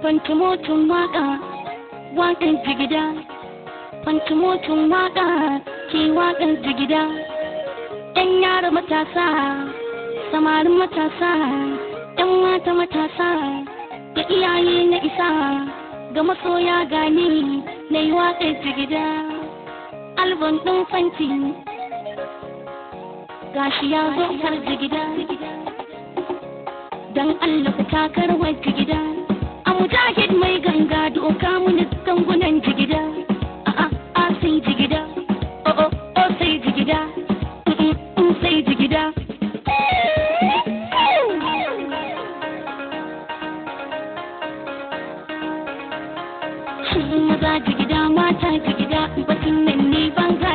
Fantumotun waka, waƙan jigida. Fantumotun waka, ke waƙan jigida. Ɗan yara matasa, samarin matasa, ɗan mata matasa, da iyaye na isa, ga masoya gani, na yi waƙar jigida. Albon ɗin fanti, gashi ya zo har jigida. Dan Allah ku takar wa jigida. A mujahid mai ganga doka muni gangunan jigida. A sai jigida. Oh sai jigida. Sai jigida. Maza jigida mata jigida batun nan ne banga